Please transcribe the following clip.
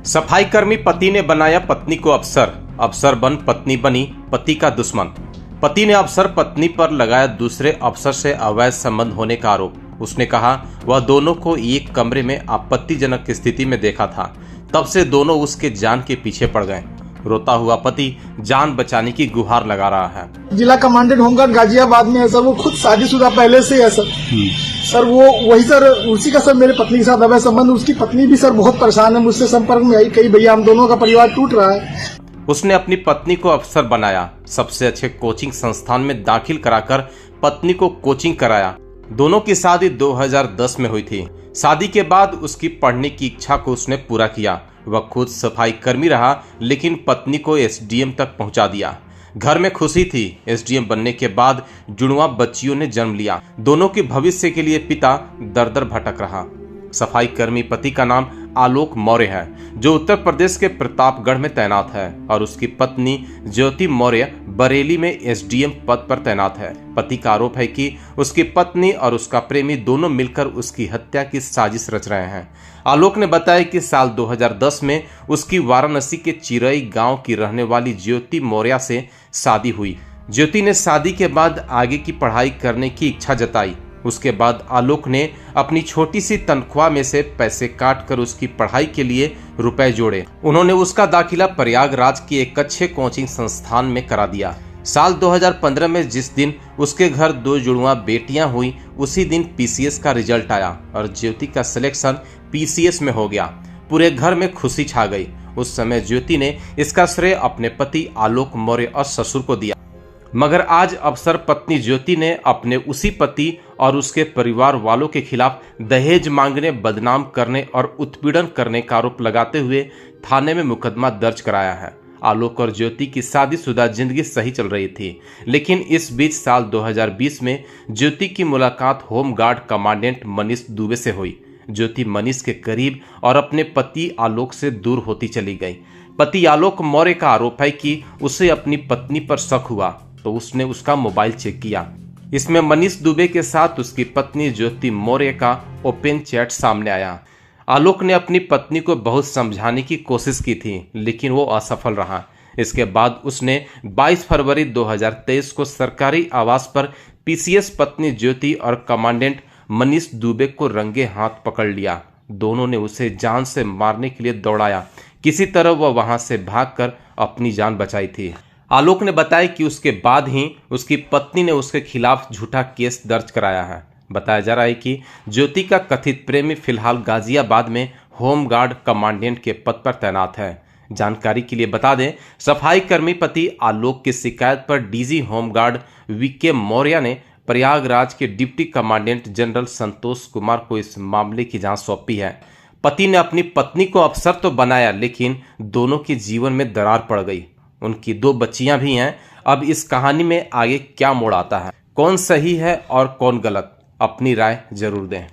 सफाई कर्मी पति ने बनाया पत्नी को अफसर, अफसर बन पत्नी बनी पति का दुश्मन। पति ने अफसर पत्नी पर लगाया दूसरे अफसर से अवैध संबंध होने का आरोप। उसने कहा वह दोनों को एक कमरे में आपत्तिजनक स्थिति में देखा था, तब से दोनों उसके जान के पीछे पड़ गए। रोता हुआ पति जान बचाने की गुहार लगा रहा है। जिला कमांडेंट होमगार्ड गाजियाबाद में है सर, वो खुद शादीशुदा पहले से है सर वो वही सर, उसी का सर मेरे पत्नी के साथ अवैध संबंध। उसकी पत्नी भी सर बहुत परेशान है, मुझसे संपर्क में आई, कही भैया हम दोनों का परिवार टूट रहा है। उसने अपनी पत्नी को अफसर बनाया, सबसे अच्छे कोचिंग संस्थान में दाखिल कराकर पत्नी को कोचिंग कराया। दोनों की शादी 2010 में हुई थी। शादी के बाद उसकी पढ़ने की इच्छा को उसने पूरा किया। वह खुद सफाई कर्मी रहा, लेकिन पत्नी को एसडीएम तक पहुंचा दिया। घर में खुशी थी। एसडीएम बनने के बाद जुड़वा बच्चियों ने जन्म लिया। दोनों के भविष्य के लिए पिता दर दर भटक रहा। सफाई कर्मी पति का नाम आलोक मौर्य है, जो उत्तर प्रदेश के प्रतापगढ़ में तैनात है, और उसकी पत्नी ज्योति मौर्य बरेली में एसडीएम पद पर तैनात है। पति का आरोप है कि उसकी पत्नी और उसका प्रेमी दोनों मिलकर उसकी हत्या की साजिश रच रहे हैं। आलोक ने बताया कि साल 2010 में उसकी वाराणसी के चिरई गांव की रहने वाली ज्योति मौर्य से शादी हुई। ज्योति ने शादी के बाद आगे की पढ़ाई करने की इच्छा जताई। उसके बाद आलोक ने अपनी छोटी सी तनख्वाह में से पैसे काटकर उसकी पढ़ाई के लिए रुपए जोड़े। उन्होंने उसका दाखिला प्रयागराज के एक अच्छे कोचिंग संस्थान में करा दिया। साल 2015 में जिस दिन उसके घर 2 जुड़वा बेटियां हुई, उसी दिन पीसीएस का रिजल्ट आया और ज्योति का सिलेक्शन पीसीएस में हो गया। पूरे घर में खुशी छा गई। उस समय ज्योति ने इसका श्रेय अपने पति आलोक मौर्य और ससुर को दिया, मगर आज अफसर पत्नी ज्योति ने अपने उसी पति और उसके परिवार वालों के खिलाफ दहेज मांगने, बदनाम करने और उत्पीड़न करने का आरोप लगाते हुए थाने में मुकदमा दर्ज कराया है। आलोक और ज्योति की शादीशुदा जिंदगी सही चल रही थी, लेकिन इस बीच साल 2020 में ज्योति की मुलाकात होमगार्ड कमांडेंट मनीष दुबे से हुई। ज्योति मनीष के करीब और अपने पति आलोक से दूर होती चली गई। पति आलोक मौर्य का आरोप है कि उसे अपनी पत्नी पर शक हुआ तो उसने उसका मोबाइल चेक किया। इसमें मनीष दुबे के साथ उसकी पत्नी ज्योति मौर्य का ओपन चैट सामने आया। आलोक ने अपनी पत्नी को बहुत समझाने की कोशिश की थी, लेकिन वो असफल रहा। इसके बाद उसने 22 फरवरी 2023 को सरकारी आवास पर पीसीएस पत्नी ज्योति और कमांडेंट मनीष दुबे को रंगे हाथ पकड़ लिया। दोनों ने उसे जान से मारने के लिए दौड़ाया। किसी तरह वह वहां से भागकर अपनी जान बचाई थी। आलोक ने बताया कि उसके बाद ही उसकी पत्नी ने उसके खिलाफ झूठा केस दर्ज कराया है। बताया जा रहा है कि ज्योति का कथित प्रेमी फिलहाल गाजियाबाद में होमगार्ड कमांडेंट के पद पर तैनात है। जानकारी के लिए बता दें, सफाई कर्मी पति आलोक की शिकायत पर डीजी होमगार्ड वीके मौर्य ने प्रयागराज के deputy commandant general Santosh Kumar को इस मामले की जांच सौंपी है। पति ने अपनी पत्नी को अफसर तो बनाया, लेकिन दोनों के जीवन में दरार पड़ गई। उनकी 2 बच्चियां भी हैं। अब इस कहानी में आगे क्या मोड़ आता है, कौन सही है और कौन गलत, अपनी राय जरूर दें।